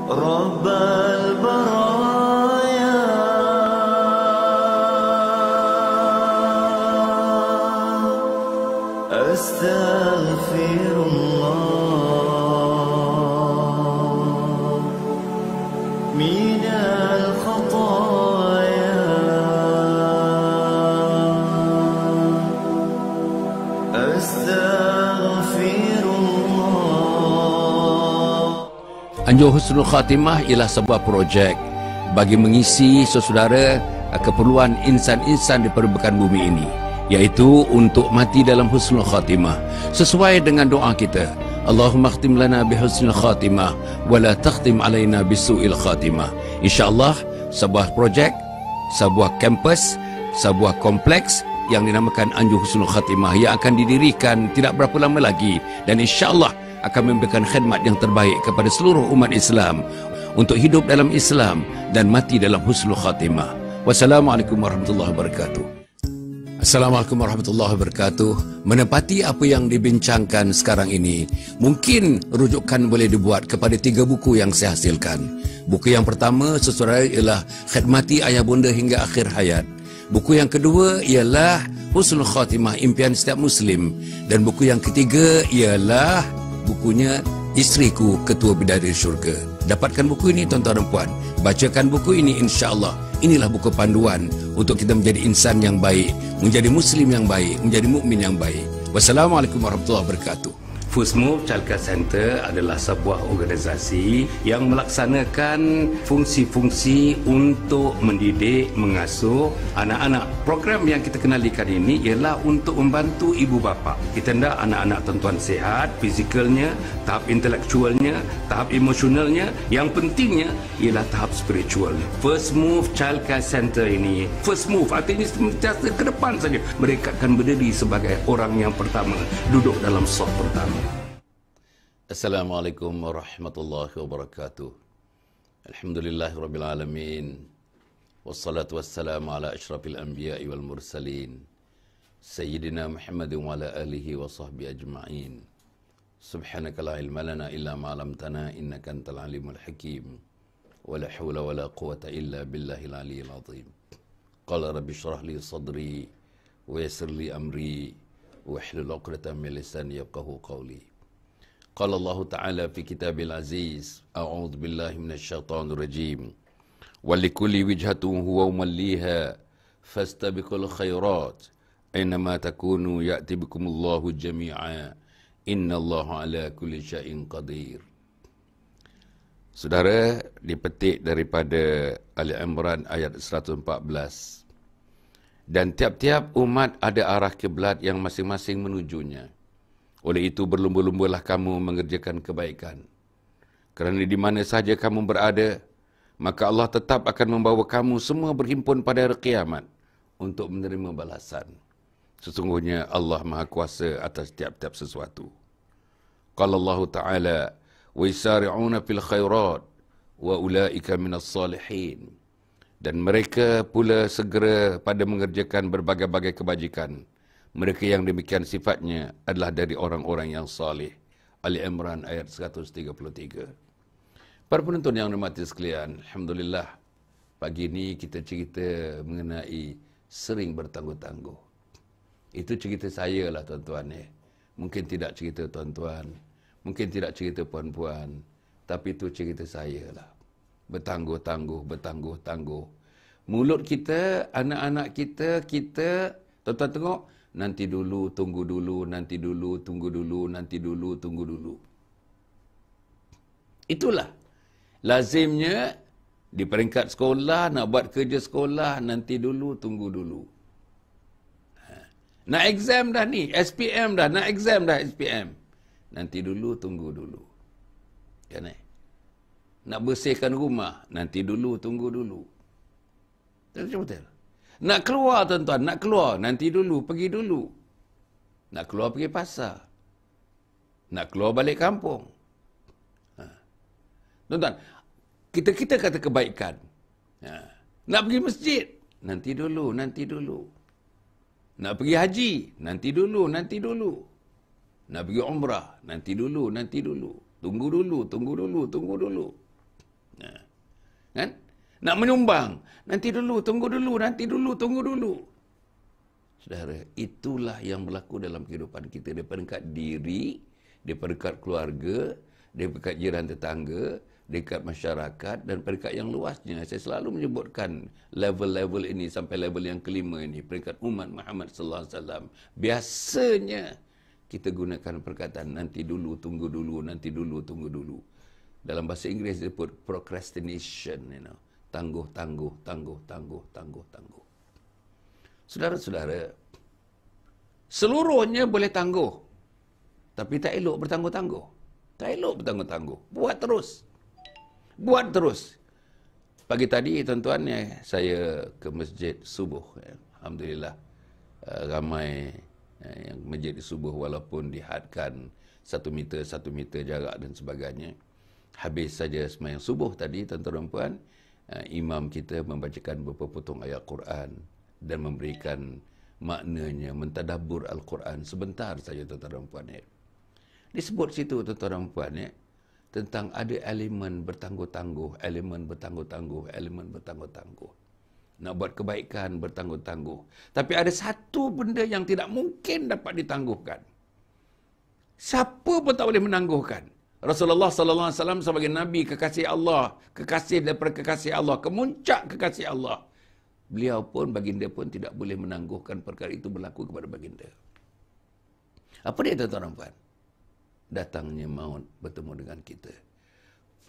رب البرايا أستغفر الله من الخطايا أستغفر الله. Anjur Husnul Khatimah ialah sebuah projek bagi mengisi saudara keperluan insan-insan di permukaan bumi ini, iaitu untuk mati dalam Husnul Khatimah sesuai dengan doa kita, Allahumma khtim lana bi husnul khatimah wa la takhtim alaina bisu'il khatimah. InsyaAllah sebuah projek, sebuah kampus, sebuah kompleks yang dinamakan Anjur Husnul Khatimah yang akan didirikan tidak berapa lama lagi, dan insyaAllah akan memberikan khidmat yang terbaik kepada seluruh umat Islam untuk hidup dalam Islam dan mati dalam Husnul Khatimah. Wassalamualaikum warahmatullahi wabarakatuh. Assalamualaikum warahmatullahi wabarakatuh. Menepati apa yang dibincangkan sekarang ini, mungkin rujukan boleh dibuat kepada 3 buku yang saya hasilkan. Buku yang pertama, saudara, ialah Khidmati Ayah Bunda Hingga Akhir Hayat. Buku yang kedua ialah Husnul Khatimah, Impian Setiap Muslim. Dan buku yang ketiga ialah bukunya Isteriku Ketua Bidadari Syurga. Dapatkan buku ini tuan-tuan dan puan. Bacakan buku ini, insya-Allah. Inilah buku panduan untuk kita menjadi insan yang baik, menjadi muslim yang baik, menjadi mukmin yang baik. Wassalamualaikum warahmatullahi wabarakatuh. First Move Childcare Center adalah sebuah organisasi yang melaksanakan fungsi-fungsi untuk mendidik, mengasuh anak-anak. Program yang kita kenalikan ini ialah untuk membantu ibu bapa. Kita hendak anak-anak tuan-tuan sihat, fizikalnya, tahap intelektualnya, tahap emosionalnya. Yang pentingnya ialah tahap spiritualnya. First Move Childcare Center ini, First Move artinya sentiasa ke depan saja. Mereka akan berdiri sebagai orang yang pertama, duduk dalam saf pertama. Assalamualaikum warahmatullahi wabarakatuh. Alhamdulillahirrabbilalamin. Wassalatu wassalamu ala ashrafil anbiya'i wal mursalin. Sayyidina Muhammadin wa ala alihi wa sahbihi ajma'in. Subhanaka la ilma lana illa ma'alamtana innaka antal alimul hakim. Wa la hawla wa la quwata illa billahil aliyyil azim. Qala rabbi shrah li sadri wa yassir li amri wa hlul 'uqdatam min lisani yafqahu qawli. Qala Allah Ta'ala fi kitabil aziz, a'udzu billahi minasy syaithanir rajim. Wa likulli wijhatun huwa walliha fastabiqul khairat aynama takunu ya'ti bikumullahu jami'a innallaha ala kulli syai'in qadir. Saudara, dipetik daripada Ali Imran ayat 114. Dan tiap-tiap umat ada arah kiblat yang masing-masing menujunya. Oleh itu berlumba-lumbalah kamu mengerjakan kebaikan. Kerana di mana sahaja kamu berada, maka Allah tetap akan membawa kamu semua berhimpun pada hari kiamat untuk menerima balasan. Sesungguhnya Allah Maha Kuasa atas tiap-tiap sesuatu. Qala Allah Ta'ala, wa yusari'una fil khairat wa ulaika minas salihin. Dan mereka pula segera pada mengerjakan berbagai-bagai kebajikan. Mereka yang demikian sifatnya adalah dari orang-orang yang salih. Ali Imran ayat 133. Para penonton yang hormati sekalian, alhamdulillah pagi ini kita cerita mengenai sering bertangguh-tangguh. Itu cerita saya lah tuan-tuan. Mungkin tidak cerita tuan-tuan, mungkin tidak cerita puan-puan, tapi itu cerita saya lah. Bertangguh-tangguh, bertangguh-tangguh. Mulut kita, anak-anak kita, tuan-tuan tengok, nanti dulu, tunggu dulu, nanti dulu, tunggu dulu, nanti dulu, tunggu dulu. Itulah lazimnya di peringkat sekolah, nak buat kerja sekolah, nanti dulu, tunggu dulu. Nak exam dah ni, SPM dah, nak exam dah SPM. Nanti dulu, tunggu dulu. Kan Nak bersihkan rumah, nanti dulu, tunggu dulu. Betul-betul. Nak keluar tuan-tuan, nak keluar, nanti dulu, pergi dulu. Nak keluar pergi pasar. Nak keluar balik kampung. Tuan-tuan, kita kata kebaikan. Nak pergi masjid, nanti dulu, nanti dulu. Nak pergi haji, nanti dulu, nanti dulu. Nak pergi umrah, nanti dulu, nanti dulu. Tunggu dulu, tunggu dulu, tunggu dulu. Kan? Nak menyumbang. Nanti dulu, tunggu dulu, nanti dulu, tunggu dulu. Saudara, itulah yang berlaku dalam kehidupan kita. Daripada dekat diri, daripada dekat keluarga, daripada dekat jiran tetangga, dekat masyarakat dan peringkat yang luasnya. Saya selalu menyebutkan level-level ini sampai level yang kelima ini, peringkat umat Muhammad sallallahu alaihi wasallam. Biasanya kita gunakan perkataan nanti dulu, tunggu dulu, nanti dulu, tunggu dulu. Dalam bahasa Inggeris disebut procrastination, tangguh, tangguh, tangguh, tangguh, tangguh, tangguh. Saudara-saudara, seluruhnya boleh tangguh, tapi tak elok bertangguh-tangguh. Tak elok bertangguh-tangguh. Buat terus. Buat terus. Pagi tadi, tuan-tuan, saya ke masjid subuh. Alhamdulillah, ramai yang masjid subuh walaupun dihadkan 1 meter jarak dan sebagainya. Habis saja sembahyang subuh tadi, tuan-tuan dan puan, imam kita membacakan beberapa potong ayat Quran dan memberikan maknanya, mentadabbur Al-Quran sebentar saja, tuan-tuan dan puan. Disebut situ, tuan-tuan dan puan, tentang ada elemen bertangguh-tangguh, elemen bertangguh-tangguh, elemen bertangguh-tangguh. Nak buat kebaikan bertangguh-tangguh. Tapi ada satu benda yang tidak mungkin dapat ditangguhkan. Siapa pun tak boleh menangguhkan. Rasulullah sallallahu alaihi wasallam sebagai nabi kekasih Allah, kekasih daripada kekasih Allah, kemuncak kekasih Allah. Beliau pun, baginda pun tidak boleh menangguhkan perkara itu berlaku kepada baginda. Apa dia, tuan-tuan dan puan? Datangnya maut bertemu dengan kita.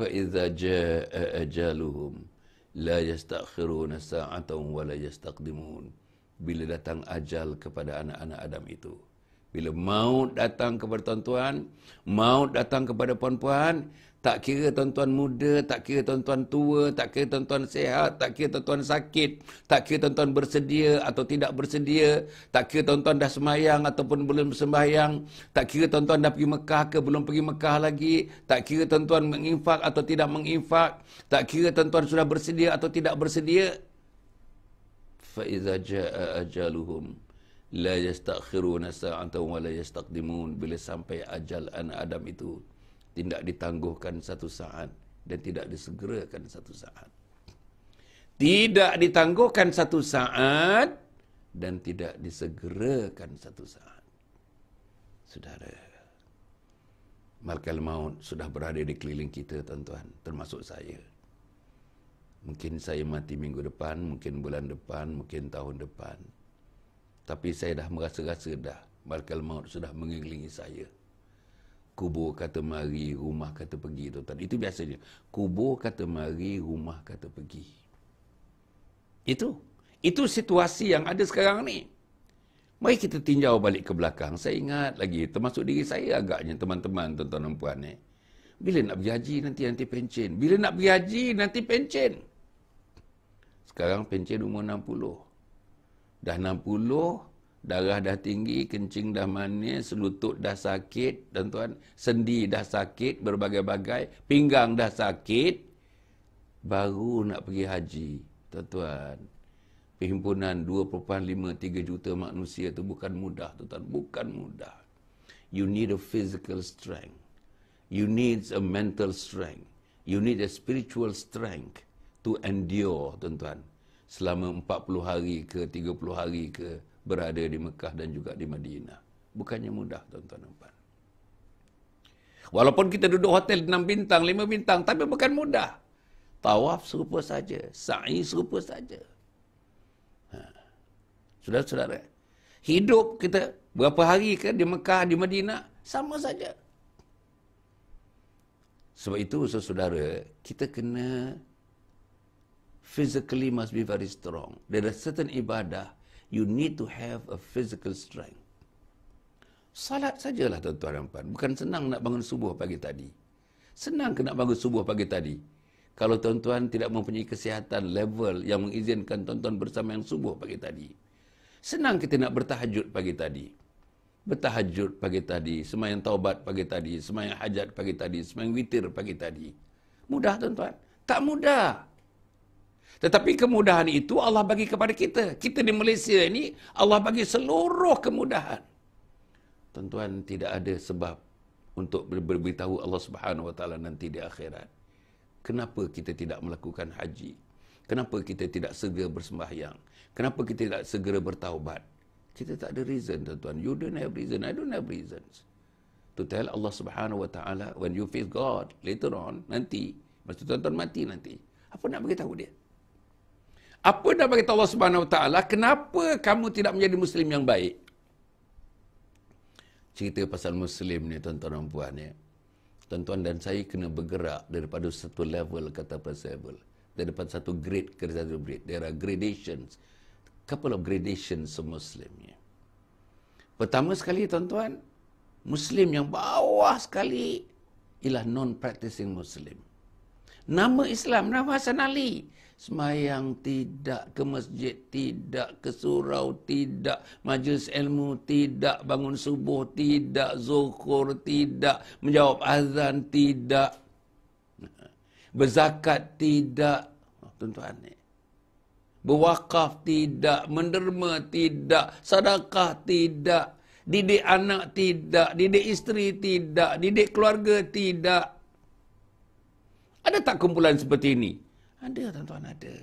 Fa idza jaa ajaluhum la yastakhiruna sa'atan wa la yastaqdimun. Bila datang ajal kepada anak-anak Adam itu, bila maut datang kepada tuan-tuan, maut datang kepada puan-puan, tak kira tuan-tuan muda, tak kira tuan-tuan tua, tak kira tuan-tuan sihat, tak kira tuan-tuan sakit, tak kira tuan-tuan bersedia atau tidak bersedia, tak kira tuan-tuan dah sembahyang ataupun belum sembahyang, tak kira tuan-tuan dah pergi Mekah ke belum pergi Mekah lagi, tak kira tuan-tuan menginfak atau tidak menginfak, tak kira tuan-tuan sudah bersedia atau tidak bersedia. Fa iza jaa ajaluhum la yastakhiruna sa'atan wa la yastaqdimun. Bila sampai ajal anak Adam itu, tidak ditangguhkan satu saat dan tidak disegerakan satu saat. Tidak ditangguhkan satu saat dan tidak disegerakan satu saat. Saudara, malakal maut sudah berada di keliling kita, tuan-tuan, termasuk saya. Mungkin saya mati minggu depan, mungkin bulan depan, mungkin tahun depan. Tapi saya dah merasa-rasa dah malakal maut sudah mengelilingi saya. Kubur kata mari, rumah kata pergi, tuan-tuan. Itu biasanya. Kubur kata mari, rumah kata pergi. Itu situasi yang ada sekarang ni. Mari kita tinjau balik ke belakang. Saya ingat lagi, termasuk diri saya agaknya, teman-teman, tuan-tuan dan puan. Bila nak pergi haji, nanti pencen. Bila nak pergi haji, nanti pencen. Sekarang pencen umur 60. Dah 60, darah dah tinggi, kencing dah manis, lutut dah sakit, tuan-tuan, sendi dah sakit, berbagai-bagai, pinggang dah sakit, baru nak pergi haji, tuan-tuan. Perhimpunan 2.53 juta manusia itu bukan mudah, tuan-tuan, bukan mudah. You need a physical strength. You need a mental strength. You need a spiritual strength to endure, tuan-tuan, selama 40 hari ke 30 hari ke berada di Mekah dan juga di Madinah. Bukannya mudah, tuan-tuan dan puan. Walaupun kita duduk hotel 6 bintang, 5 bintang, tapi bukan mudah. Tawaf serupa saja, sa'i serupa saja. Saudara-saudara, hidup kita berapa hari ke di Mekah, di Madinah, sama saja. Sebab itu, saudara, kita kena physically must be very strong. There are certain ibadah you need to have a physical strength. Salat sajalah, tuan-tuan dan puan. Bukan senang nak bangun subuh pagi tadi. Senang ke nak bangun subuh pagi tadi? Kalau tuan-tuan tidak mempunyai kesihatan level yang mengizinkan tuan-tuan bersama yang subuh pagi tadi. Senang kita nak bertahajud pagi tadi. Bertahajud pagi tadi, sembahyang taubat pagi tadi, sembahyang hajat pagi tadi, sembahyang witir pagi tadi. Mudah, tuan-tuan? Tak mudah. Tetapi kemudahan itu Allah bagi kepada kita. Kita di Malaysia ini, Allah bagi seluruh kemudahan. Tuan-tuan, tidak ada sebab untuk beritahu Allah Subhanahu Wa Taala nanti di akhirat. Kenapa kita tidak melakukan haji? Kenapa kita tidak segera bersembahyang? Kenapa kita tidak segera bertaubat? Kita tak ada reason, tuan-tuan. You don't have reason, I don't have reasons. To tell Allah Subhanahu Wa Taala, when you face God, later on, nanti, masa tuan-tuan mati nanti, apa nak beritahu dia? Apa nak beritahu Allah Subhanahu Wa Taala, kenapa kamu tidak menjadi Muslim yang baik? Cerita pasal Muslim ni, tuan-tuan dan puan, ya. Tuan-tuan dan saya kena bergerak daripada satu level ke atas level. Daripada satu grade ke satu grade. There are gradations. Couple of gradations Muslim. Ya. Pertama sekali, tuan-tuan, Muslim yang bawah sekali ialah non-practicing Muslim. Nama Islam, nama Hasan Ali. Semayang tidak, ke masjid tidak, ke surau tidak, majlis ilmu tidak, bangun subuh tidak, zuhur tidak, menjawab azan tidak, berzakat tidak, tuan-tuan ni. Berwakaf tidak, menderma tidak, sedekah tidak, didik anak tidak, didik isteri tidak, didik keluarga tidak. Ada tak kumpulan seperti ini? Ada, tuan-tuan, ada.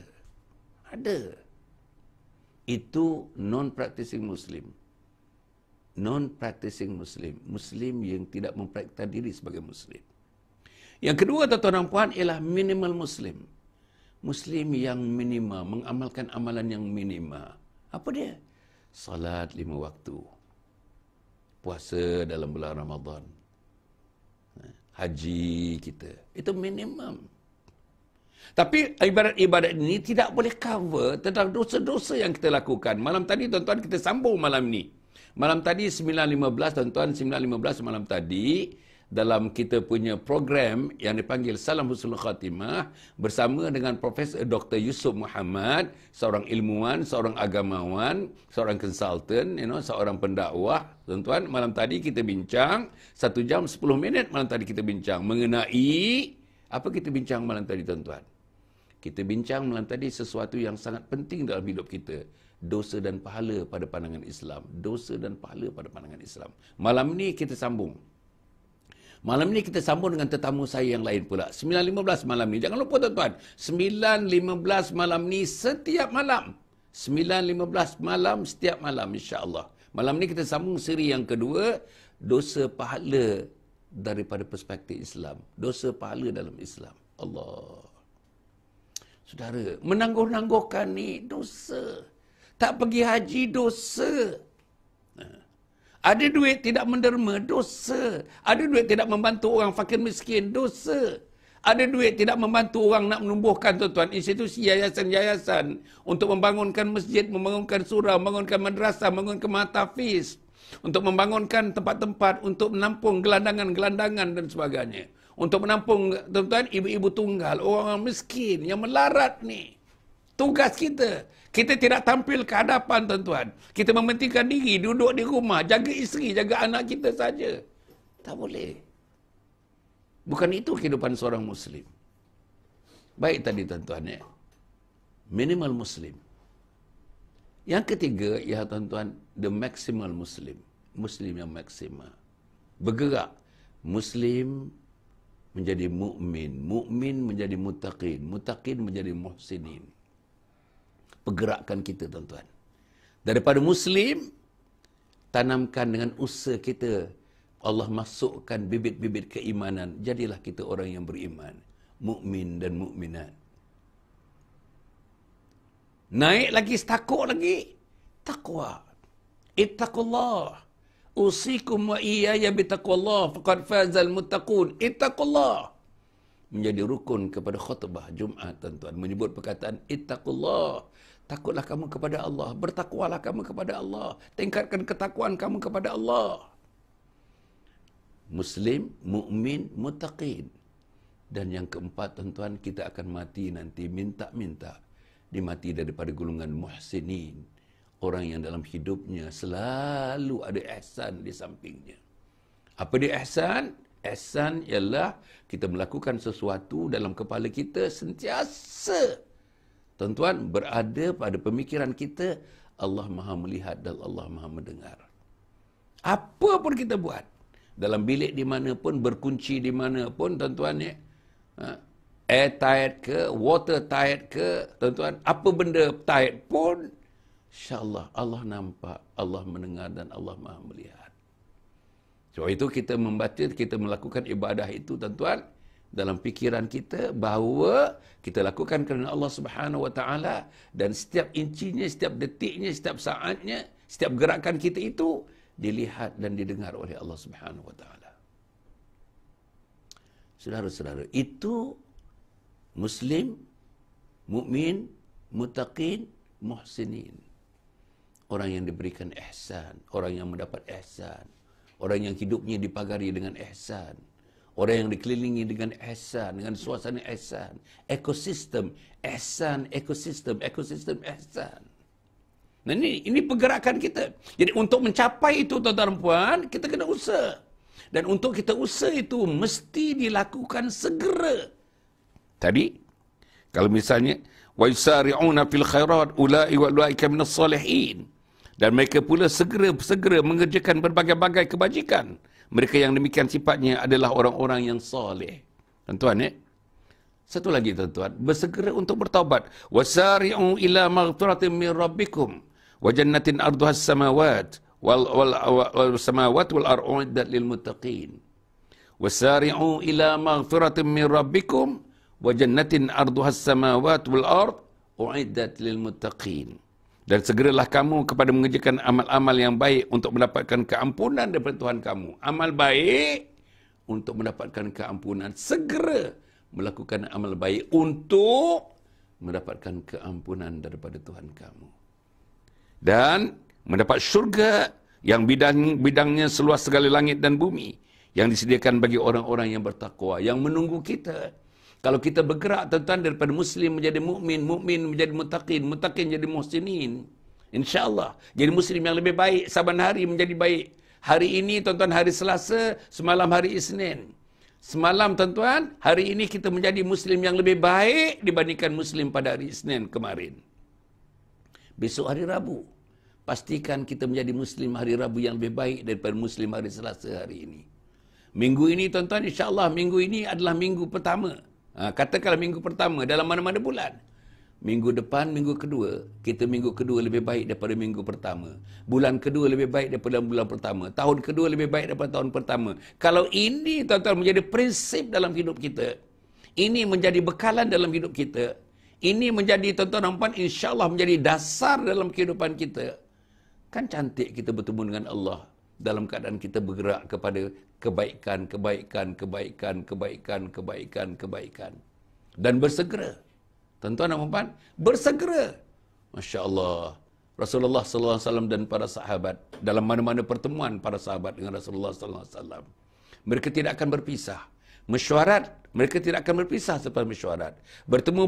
Ada. Itu non-practicing Muslim. Non-practicing Muslim. Muslim yang tidak mempraktikkan diri sebagai Muslim. Yang kedua, tuan-tuan dan puan, ialah minimal Muslim. Muslim yang minima, mengamalkan amalan yang minima. Apa dia? Salat 5 waktu. Puasa dalam bulan Ramadan. Haji kita. Itu minimum. Tapi ibadat-ibadat ini tidak boleh cover tentang dosa-dosa yang kita lakukan. Malam tadi, tuan-tuan, kita sambung malam ni. Malam tadi 9.15, tuan-tuan, 9.15 malam tadi, dalam kita punya program yang dipanggil Salam Husnul Khatimah, bersama dengan Profesor Dr. Yusuf Muhammad, seorang ilmuwan, seorang agamawan, seorang konsultan, seorang pendakwah. Tuan-tuan, malam tadi kita bincang, 1 jam 10 minit malam tadi kita bincang mengenai, apa kita bincang malam tadi, tuan-tuan? Kita bincang malam tadi sesuatu yang sangat penting dalam hidup kita. Dosa dan pahala pada pandangan Islam. Dosa dan pahala pada pandangan Islam. Malam ni kita sambung. Malam ni kita sambung dengan tetamu saya yang lain pula. 9.15 malam ni. Jangan lupa, tuan-tuan. 9.15 malam ni setiap malam. 9.15 malam setiap malam, insya-Allah. Malam ni kita sambung siri yang kedua. Dosa pahala daripada perspektif Islam. Dosa pahala dalam Islam. Allah. Saudara, menangguh-nangguhkan ni dosa. Tak pergi haji, dosa. Ada duit tidak menderma, dosa. Ada duit tidak membantu orang fakir miskin, dosa. Ada duit tidak membantu orang nak menumbuhkan, tuan-tuan, institusi yayasan-yayasan untuk membangunkan masjid, membangunkan surau, membangunkan madrasah, membangunkan mahtafiz, untuk membangunkan tempat-tempat untuk menampung gelandangan-gelandangan dan sebagainya. Untuk menampung, tuan-tuan, ibu-ibu tunggal, orang miskin yang melarat ni. Tugas kita. Kita tidak tampil ke hadapan, tuan-tuan. Kita mementingkan diri, duduk di rumah, jaga isteri, jaga anak kita saja. Tak boleh. Bukan itu kehidupan seorang Muslim. Baik tadi, tuan-tuan, ya. Minimal Muslim. Yang ketiga, ya tuan-tuan, the maximal Muslim. Muslim yang maksimal. Bergerak. Muslim menjadi mukmin, mukmin menjadi muttaqin, muttaqin menjadi muhsinin. Pergerakan kita, tuan-tuan. Daripada Muslim, tanamkan dengan usaha kita. Allah masukkan bibit-bibit keimanan. Jadilah kita orang yang beriman. Mukmin dan mukminat. Naik lagi, takut lagi. Taqwa. Ittaqullah. Usikum wa iyaya bitaqwallah faqad fazal muttaqun. Ittaqullah. Menjadi rukun kepada khutbah Jumaat, tuan-tuan. Menyebut perkataan ittaqullah. Takutlah kamu kepada Allah. Bertakwalah kamu kepada Allah. Tingkatkan ketakwaan kamu kepada Allah. Muslim, mukmin, muttaqin. Dan yang keempat, tuan-tuan, kita akan mati nanti minta-minta. Dimati daripada golongan muhsinin. Orang yang dalam hidupnya selalu ada ihsan di sampingnya. Apa dia ihsan? Ihsan ialah kita melakukan sesuatu dalam kepala kita sentiasa, tuan-tuan, berada pada pemikiran kita, Allah Maha melihat dan Allah Maha mendengar. Apa pun kita buat, dalam bilik di mana pun, berkunci di mana pun, tuan-tuan, ya, airtight ke, watertight ke, tuan-tuan, apa benda tight pun, insya-Allah Allah nampak, Allah mendengar dan Allah Maha melihat. Sebab itu kita membaca, kita melakukan ibadah itu, tuan-tuan, dalam fikiran kita bahawa kita lakukan kerana Allah Subhanahu Wa Taala, dan setiap incinya, setiap detiknya, setiap saatnya, setiap gerakan kita itu dilihat dan didengar oleh Allah Subhanahu Wa Taala. Saudara-saudara, itu Muslim, mukmin, muttaqin, muhsinin. Orang yang diberikan ihsan, orang yang mendapat ihsan, orang yang hidupnya dipagari dengan ihsan, orang yang dikelilingi dengan ihsan, dengan suasana ihsan, ekosistem ihsan, ekosistem ihsan. Nah, ini pergerakan kita. Jadi untuk mencapai itu, tuan-tuan dan puan, kita kena usaha. Dan untuk kita usaha itu mesti dilakukan segera. Tadi, kalau misalnya, وَيُسَارِعُونَ فِي الْخَيْرَاتِ أُولَٰئِكَ مِنَ الصَّالِحِينَ. Dan mereka pula segera mengerjakan berbagai-bagai kebajikan. Mereka yang demikian sifatnya adalah orang-orang yang soleh. Tuan-tuan, satu lagi, tuan-tuan, bersegera untuk bertaubat. وَسَارِعُوا إِلَى مَغْفِرَةٍ مِّن رَبِّكُمْ وَجَنَّةٍ أَرْضُهَا السَّمَاوَاتُ وَالسَّمَاوَاتُ وَالْأَرْضُ أُعِدَّتْ لِلْمُتَّقِينَ. وَسَارِعُوا إِلَى مَغْفِرَةٍ مِّن رَبِّكُمْ وَجَنَّةٍ أَرْضُهَا السَّمَاوَاتُ وَالْأَرْضُ أُعِدَّتْ لِلْمُتَّقِينَ. Dan segeralah kamu kepada mengerjakan amal-amal yang baik untuk mendapatkan keampunan daripada Tuhan kamu. Amal baik untuk mendapatkan keampunan. Segera melakukan amal baik untuk mendapatkan keampunan daripada Tuhan kamu. Dan mendapat syurga yang bidangnya seluas segala langit dan bumi, yang disediakan bagi orang-orang yang bertakwa, yang menunggu kita. Kalau kita bergerak, tuan-tuan, daripada Muslim menjadi mukmin, mukmin menjadi muttaqin, muttaqin jadi muhsinin, insya-Allah jadi Muslim yang lebih baik, saban hari menjadi baik. Hari ini, tuan-tuan, hari Selasa, semalam hari Isnin. Semalam, tuan-tuan, hari ini kita menjadi Muslim yang lebih baik dibandingkan Muslim pada hari Isnin kemarin. Besok hari Rabu, pastikan kita menjadi Muslim hari Rabu yang lebih baik daripada Muslim hari Selasa hari ini. Minggu ini, tuan-tuan, insya-Allah minggu ini adalah minggu pertama. Katakanlah minggu pertama dalam mana-mana bulan. Minggu depan, minggu kedua, kita minggu kedua lebih baik daripada minggu pertama. Bulan kedua lebih baik daripada bulan pertama. Tahun kedua lebih baik daripada tahun pertama. Kalau ini, tuan-tuan, menjadi prinsip dalam hidup kita, ini menjadi bekalan dalam hidup kita, ini menjadi, tuan-tuan dan puan, insya-Allah menjadi dasar dalam kehidupan kita, kan cantik kita bertemu dengan Allah dalam keadaan kita bergerak kepada kebaikan, dan bersegera. Tuan-tuan dan puan, bersegera. Masya Allah. Rasulullah sallallahu alaihi wasallam dan para sahabat, dalam mana-mana pertemuan para sahabat dengan Rasulullah sallallahu alaihi wasallam, mereka tidak akan berpisah. Mesyuarat, mereka tidak akan berpisah selepas mesyuarat. Bertemu,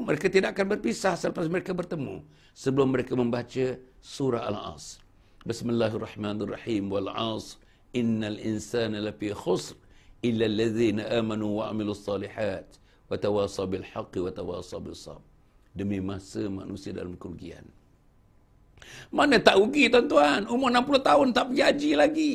mereka tidak akan berpisah selepas mereka bertemu, sebelum mereka membaca surah Al-Asr. Bismillahirrahmanirrahim. Wal 'asr innal insana lafi khusr illa alladhina amanu wa 'amilus solihat wa tawasaw bil haqqi wa tawasaw bis sabr. Demi masa manusia dalam kerugian. Mana tak rugi, tuan-tuan? Umur 60 tahun tak pergi haji lagi.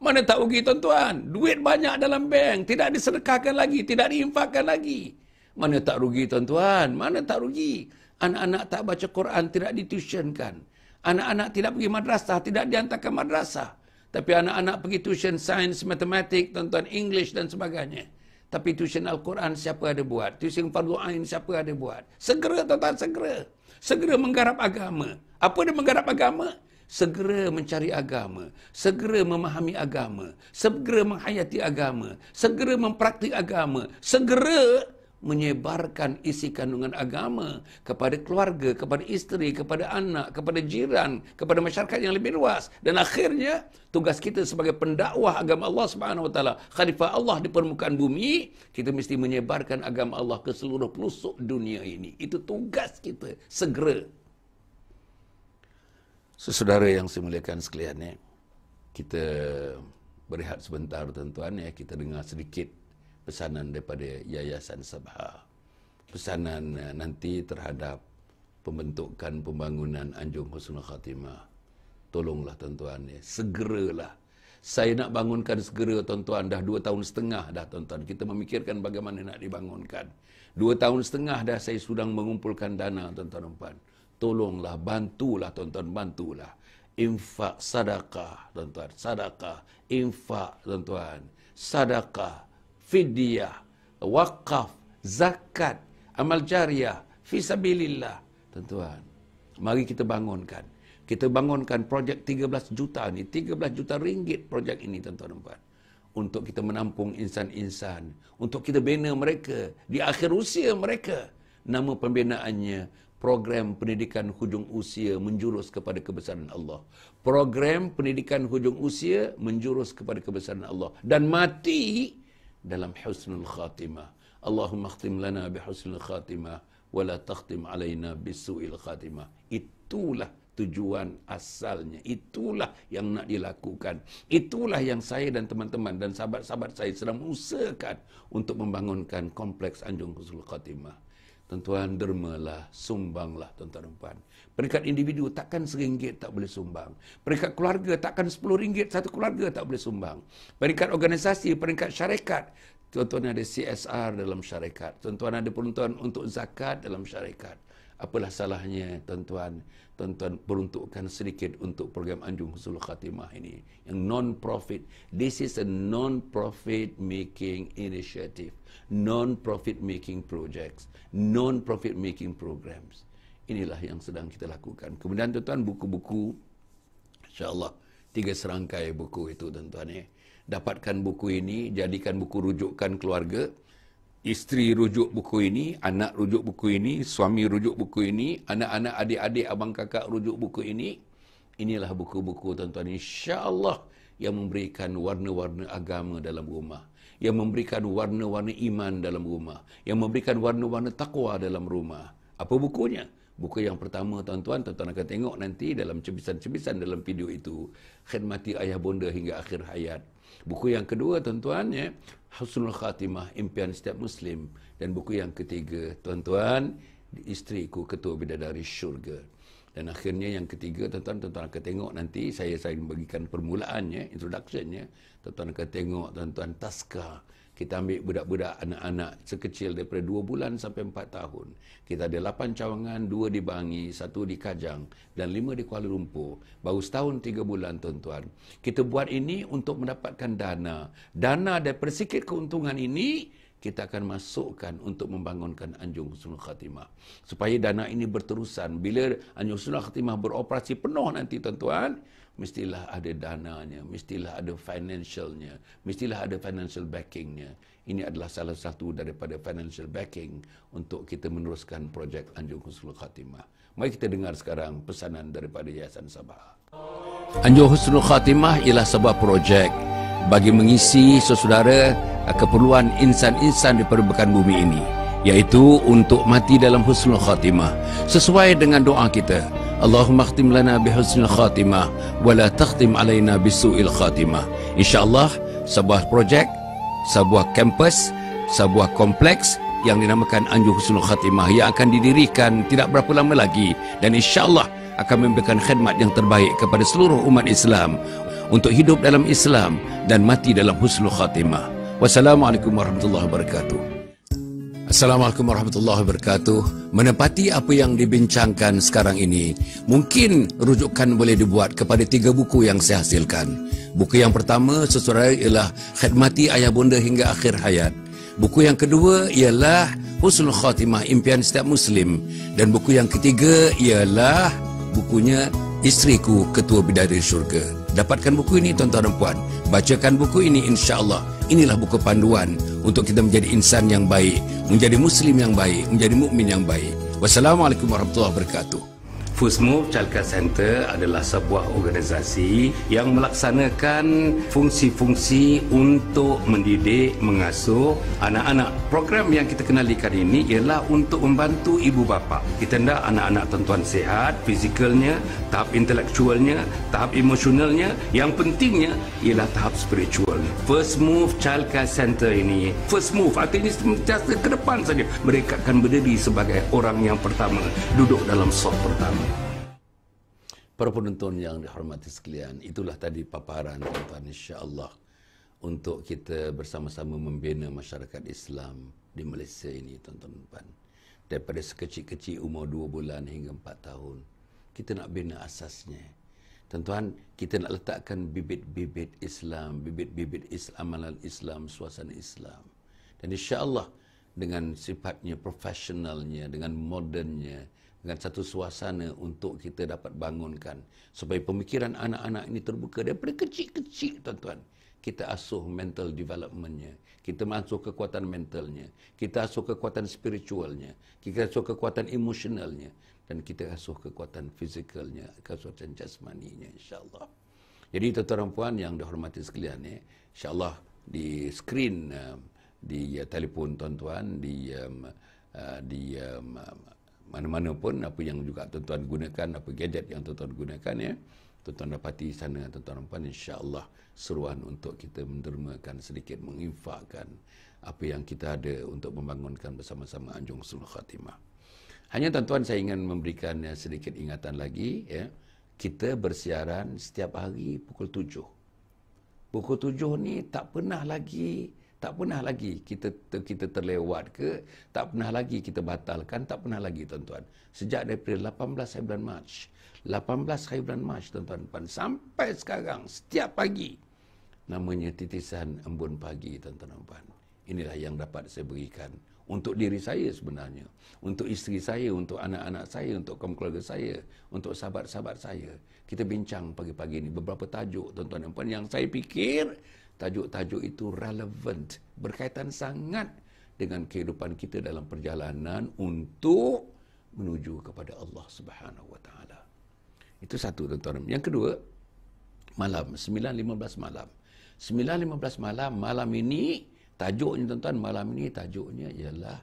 Mana tak rugi, tuan-tuan? Duit banyak dalam bank, tidak disedekahkan lagi, tidak diinfakkan lagi. Mana tak rugi, tuan-tuan? Mana tak rugi? Anak-anak tak baca Quran, tidak dituitionkan. Anak-anak tidak pergi madrasah, tidak dihantarkan madrasah. Tapi anak-anak pergi tuition sains, matematik, tuan-tuan, English dan sebagainya. Tapi tuition Al-Quran siapa ada buat? Tuition Fardu Ain siapa ada buat? Segera, tuan-tuan, segera. Segera menggarap agama. Apa dia menggarap agama? Segera mencari agama. Segera memahami agama. Segera menghayati agama. Segera mempraktik agama. Segera menyebarkan isi kandungan agama kepada keluarga, kepada isteri, kepada anak, kepada jiran, kepada masyarakat yang lebih luas. Dan akhirnya, tugas kita sebagai pendakwah agama Allah Subhanahu Wa Taala, khalifah Allah di permukaan bumi, kita mesti menyebarkan agama Allah ke seluruh pelosok dunia ini. Itu tugas kita, segera. Saudara yang saya muliakan sekalian, kita berehat sebentar, tuan-tuan, kita dengar sedikit pesanan daripada Yayasan Sabha. Pesanan nanti terhadap pembentukan pembangunan Anjung Husnul Khatimah. Tolonglah, tuan-tuan, segeralah. Saya nak bangunkan segera tuan-tuan, dah 2 tahun setengah dah tuan-tuan. Kita memikirkan bagaimana nak dibangunkan. 2 tahun setengah dah saya sudah mengumpulkan dana tuan-tuan dan puan. Tolonglah, bantulah tuan-tuan, bantulah. Infak, sadaqah tuan-tuan, sadaqah, infak tuan-tuan, sadaqah, fidyah, wakaf, zakat, amal jariah, fisabilillah tuan-tuan. Mari kita bangunkan. Kita bangunkan projek 13 juta ni, 13 juta ringgit projek ini tuan-tuan dan puan. Untuk kita menampung insan-insan, untuk kita bina mereka di akhir usia mereka. Nama pembinaannya Program Pendidikan Hujung Usia Menjurus kepada Kebesaran Allah. Program Pendidikan Hujung Usia menjurus kepada kebesaran Allah dan mati dalam husnul khatimah. Allahumma khtim lana bi husnul khatimah wa la takhtim alaina bisu'il khatimah. Itulah tujuan asalnya. Itulah yang nak dilakukan. Itulah yang saya dan teman-teman dan sahabat-sahabat saya sedang mengusahakan untuk membangunkan kompleks Anjung Husnul Khatimah. Tuan-tuan, dermalah, sumbanglah tuan-tuan dan puan. Peringkat individu takkan RM1 tak boleh sumbang. Peringkat keluarga takkan RM10 satu keluarga tak boleh sumbang. Peringkat organisasi, peringkat syarikat, tuan-tuan ada CSR dalam syarikat. Tuan-tuan ada peruntukan untuk zakat dalam syarikat. Apalah salahnya tuan-tuan peruntukkan sedikit untuk program Anjung Husnul Khatimah ini yang non-profit. This is a non-profit making initiative, non-profit making projects, non-profit making programs. Inilah yang sedang kita lakukan. Kemudian tuan-tuan, buku-buku, insya-Allah 3 serangkai buku itu tuan-tuan. Dapatkan buku ini, jadikan buku rujukan keluarga. Isteri rujuk buku ini, anak rujuk buku ini, suami rujuk buku ini, anak-anak, adik-adik, abang kakak rujuk buku ini. Inilah buku-buku tuan-tuan, insya-Allah yang memberikan warna-warna agama dalam rumah, yang memberikan warna-warna iman dalam rumah, yang memberikan warna-warna takwa dalam rumah. Apa bukunya? Buku yang pertama tuan-tuan akan tengok nanti dalam cebisan-cebisan dalam video itu, Khidmati Ayah Bonda Hingga Akhir Hayat. Buku yang kedua tuan-tuan, Husnul Khatimah, Impian Setiap Muslim. Dan buku yang ketiga tuan-tuan, Isteriku Ketua Bidadari Syurga. Dan akhirnya yang ketiga tuan-tuan akan tengok nanti, saya bagikan permulaannya, introductionnya. Tuan-tuan akan tengok tuan-tuan Taskah. Kita ambil budak-budak anak-anak sekecil daripada 2 bulan sampai 4 tahun. Kita ada 8 cawangan, 2 di Bangi, 1 di Kajang dan 5 di Kuala Lumpur. Baru setahun 3 bulan tuan-tuan. Kita buat ini untuk mendapatkan dana. Dana daripada sikit keuntungan ini kita akan masukkan untuk membangunkan Anjung Husnul Khatimah. Supaya dana ini berterusan. Bila Anjung Husnul Khatimah beroperasi penuh nanti tuan-tuan, mestilah ada dananya, mestilah ada financialnya, mestilah ada financial backingnya. Ini adalah salah satu daripada financial backing untuk kita meneruskan projek Anjung Husnul Khatimah. Mari kita dengar sekarang pesanan daripada Yayasan Sabah. Anjung Husnul Khatimah ialah sebuah projek bagi mengisi saudara keperluan insan-insan di permukaan bumi ini, iaitu untuk mati dalam husnul khatimah sesuai dengan doa kita, Allahumma khtim lana bi husnul khatimah wa la takhtim alaina bisu'il khatimah. InsyaAllah sebuah projek, sebuah kampus, sebuah kompleks yang dinamakan Anjung Husnul Khatimah yang akan didirikan tidak berapa lama lagi, dan insyaAllah akan memberikan khidmat yang terbaik kepada seluruh umat Islam untuk hidup dalam Islam dan mati dalam husnul khatimah. Wassalamualaikum warahmatullahi wabarakatuh. Assalamualaikum warahmatullahi wabarakatuh. Menepati apa yang dibincangkan sekarang ini, mungkin rujukan boleh dibuat kepada 3 buku yang saya hasilkan. Buku yang pertama, saudara, ialah Khidmati Ayah Bonda Hingga Akhir Hayat. Buku yang kedua ialah Husnul Khatimah, Impian Setiap Muslim. Dan buku yang ketiga ialah bukunya Isteriku Ketua Bidadari Syurga. Dapatkan buku ini tuan-tuan dan puan. Bacakan buku ini, insya-Allah. Inilah buku panduan untuk kita menjadi insan yang baik, menjadi muslim yang baik, menjadi mukmin yang baik. Wassalamualaikum warahmatullahi wabarakatuh. FUSMOVE Childcare Center adalah sebuah organisasi yang melaksanakan fungsi-fungsi untuk mendidik, mengasuh anak-anak. Program yang kita kenalikan ini ialah untuk membantu ibu bapa. Kita hendak anak-anak tuan-tuan sihat, fizikalnya, tahap intelektualnya, tahap emosionalnya. Yang pentingnya ialah tahap spiritualnya. FUSMOVE Childcare Center ini, FUSMOVE artinya sentiasa ke depan saja. Mereka akan berdiri sebagai orang yang pertama, duduk dalam saf pertama. Para penonton yang dihormati sekalian, itulah tadi paparan tuan-tuan, insya-Allah untuk kita bersama-sama membina masyarakat Islam di Malaysia ini, tuan-tuan. Daripada sekecil-kecil umur 2 bulan hingga 4 tahun, kita nak bina asasnya. Tuan-tuan, kita nak letakkan bibit-bibit Islam, bibit-bibit amalan Islam, suasana Islam. Dan insya-Allah dengan sifatnya profesionalnya, dengan modernnya, dengan satu suasana untuk kita dapat bangunkan supaya pemikiran anak-anak ini terbuka daripada kecil-kecil, tuan-tuan. Kita asuh mental developmentnya, kita asuh kekuatan mentalnya, kita asuh kekuatan spiritualnya, kita asuh kekuatan emosionalnya, dan kita asuh kekuatan fizikalnya, kekuatan jasmaninya, insya-Allah. Jadi tuan-tuan dan puan yang dihormati sekalian, insya-Allah di skrin di telefon tuan-tuan, di mana-mana pun apa yang juga tuan-tuan gunakan, apa gadget yang tuan-tuan gunakan, tuan-tuan dapati sana, tuan-tuan dan puan, insya-Allah seruan untuk kita mendermakan sedikit, menginfakkan apa yang kita ada untuk membangunkan bersama-sama Anjung Husnul Khatimah. Hanya tuan-tuan saya ingin memberikan sedikit ingatan lagi, kita bersiaran setiap hari pukul 7. Pukul 7 ni tak pernah lagi kita terlewat ke, tak pernah lagi kita batalkan, tak pernah lagi, tuan-tuan. Sejak daripada 18 hari bulan Mac, 18 hari bulan Mac, tuan-tuan, sampai sekarang setiap pagi namanya titisan embun pagi, tuan-tuan. Inilah yang dapat saya berikan untuk diri saya sebenarnya, untuk isteri saya, untuk anak-anak saya, untuk kaum keluarga saya, untuk sahabat-sahabat saya. Kita bincang pagi-pagi ini beberapa tajuk, tuan-tuan dan puan, yang saya fikir tajuk-tajuk itu relevan, berkaitan sangat dengan kehidupan kita dalam perjalanan untuk menuju kepada Allah Subhanahu wa taala. Itu satu, tuan-tuan. Yang kedua, malam 9.15 malam. 9.15 malam ini tajuknya, tuan-tuan, malam ini tajuknya ialah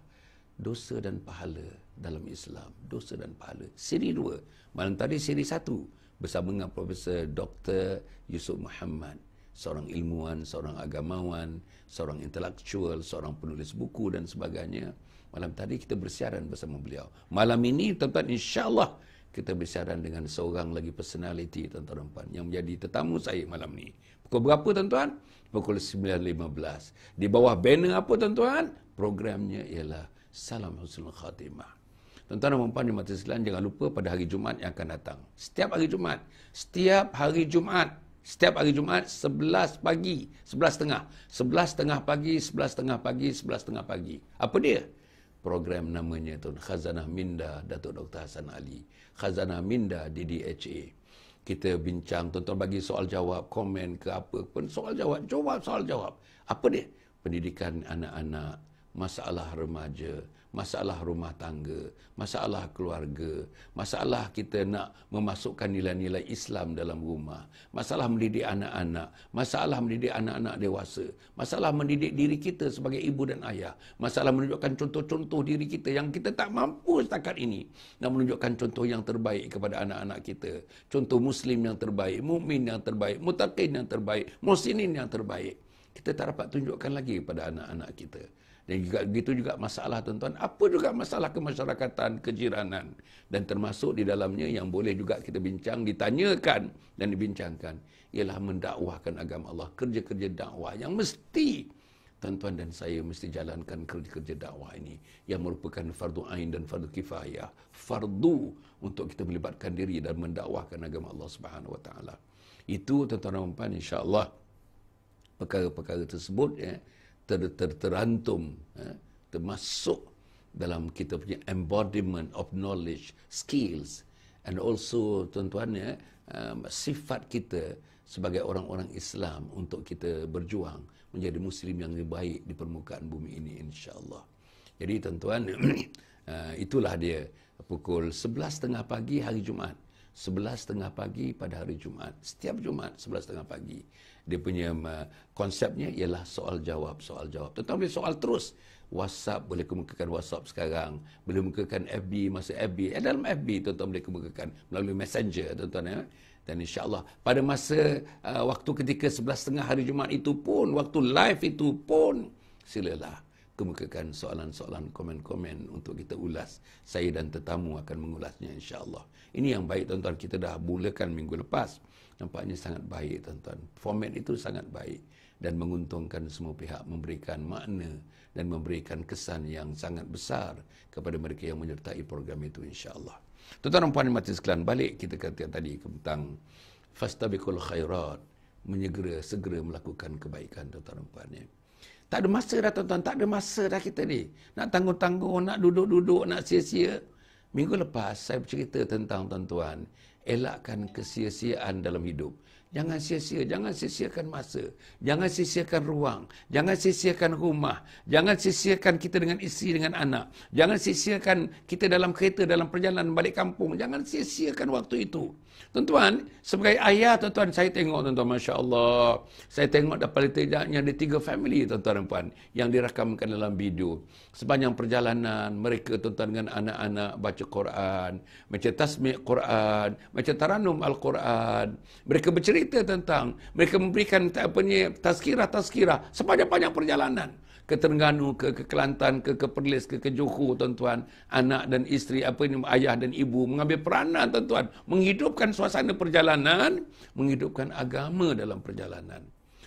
dosa dan pahala dalam Islam. Dosa dan pahala. Siri 2. Malam tadi siri 1 bersama dengan Profesor Dr. Yusuf Muhammad, seorang ilmuwan, seorang agamawan, seorang intelektual, seorang penulis buku dan sebagainya. Malam tadi kita bersiaran bersama beliau. Malam ini, tuan-tuan, insya-Allah kita bersiaran dengan seorang lagi personality, tuan-tuan dan puan, yang menjadi tetamu saya malam ni. Pukul berapa, tuan-tuan? Pukul 9.15. Di bawah banner apa, tuan-tuan? Programnya ialah Salam Husnul Khatimah. Tuan-tuan dan puan di mata sekalian, jangan lupa pada hari Jumaat yang akan datang. Setiap hari Jumaat 11 pagi, 11.30 pagi. Apa dia? Program namanya tu Khazanah Minda Datuk Dr. Hasan Ali. Khazanah Minda DDHA. Kita bincang, tuan-tuan bagi soal jawab, komen ke apa pun, soal jawab. Apa dia? Pendidikan anak-anak, masalah remaja, masalah rumah tangga, masalah keluarga, masalah kita nak memasukkan nilai-nilai Islam dalam rumah, masalah mendidik anak-anak, masalah mendidik anak-anak dewasa, masalah mendidik diri kita sebagai ibu dan ayah, masalah menunjukkan contoh-contoh diri kita yang kita tak mampu setakat ini, nak menunjukkan contoh yang terbaik kepada anak-anak kita, contoh Muslim yang terbaik, mukmin yang terbaik, muttaqin yang terbaik, muhsinin yang terbaik. Kita tak dapat tunjukkan lagi kepada anak-anak kita. Dan juga begitu juga masalah, tuan-tuan, apa juga masalah kemasyarakatan, kejiranan, dan termasuk di dalamnya yang boleh juga kita bincang, ditanyakan dan dibincangkan ialah mendakwahkan agama Allah, kerja-kerja dakwah yang mesti tuan-tuan dan saya mesti jalankan kerja-kerja dakwah ini yang merupakan fardu ain dan fardu kifayah, fardu untuk kita melibatkan diri dan mendakwahkan agama Allah Subhanahu wa taala. Itu, tuan-tuan dan puan, insya-Allah perkara-perkara tersebut terantum, termasuk dalam kita punya embodiment of knowledge, skills, and also, tuan-tuan, sifat kita sebagai orang-orang Islam untuk kita berjuang menjadi Muslim yang lebih baik di permukaan bumi ini, insya-Allah. Jadi, tuan-tuan, itulah dia pukul 11.30 pagi hari Jumaat. 11.30 pagi pada hari Jumaat. Setiap Jumaat 11.30 pagi. Dia punya konsepnya ialah soal jawab. Tuan-tuan boleh soal terus. WhatsApp, boleh kemukakan WhatsApp sekarang. Boleh kemukakan FB, masa FB. Dalam FB, tuan-tuan boleh kemukakan melalui Messenger, tuan-tuan. Dan insya-Allah pada masa waktu ketika 11.30 hari Jumaat itu pun, waktu live itu pun, silalah kemukakan soalan-soalan, komen-komen untuk kita ulas. Saya dan tetamu akan mengulasnya insya-Allah. Ini yang baik tuan-tuan, kita dah mulakan minggu lepas. Nampaknya sangat baik tuan-tuan. Format itu sangat baik dan menguntungkan semua pihak, memberikan makna dan memberikan kesan yang sangat besar kepada mereka yang menyertai program itu insya-Allah. Tuan-tuan dan puan mati sekalian, balik kita kata tadi tentang fastabiqul khairat, segera melakukan kebaikan tuan-tuan dan puan. Tak ada masa dah tuan-tuan, tak ada masa dah kita ni. Nak tanggung-tanggung, nak duduk-duduk, nak sia-sia. Minggu lepas saya bercerita tentang tuan-tuan, elakkan kesia-siaan dalam hidup. Jangan sia-sia, jangan sia-siakan masa. Jangan sia-siakan ruang. Jangan sia-siakan rumah. Jangan sia-siakan kita dengan isteri, dengan anak. Jangan sia-siakan kita dalam kereta, dalam perjalanan balik kampung. Jangan sia-siakan waktu itu. Tuan-tuan, sebagai ayah, tuan-tuan, saya tengok, tuan-tuan, Masya Allah. Saya tengok dapat tidaknya ada 3 family, tuan-tuan dan puan, yang dirakamkan dalam video. Sepanjang perjalanan, mereka, tuan-tuan, dengan anak-anak baca Quran, baca tasmi' Quran, baca taranum Al-Quran. Mereka bercerita tentang, mereka memberikan tazkirah-tazkirah sepanjang-panjang perjalanan. Ke Terengganu, ke Kelantan, ke Perlis, ke Johor, tuan-tuan. Anak dan isteri, ayah dan ibu mengambil peranan, tuan-tuan. Menghidupkan suasana perjalanan, menghidupkan agama dalam perjalanan.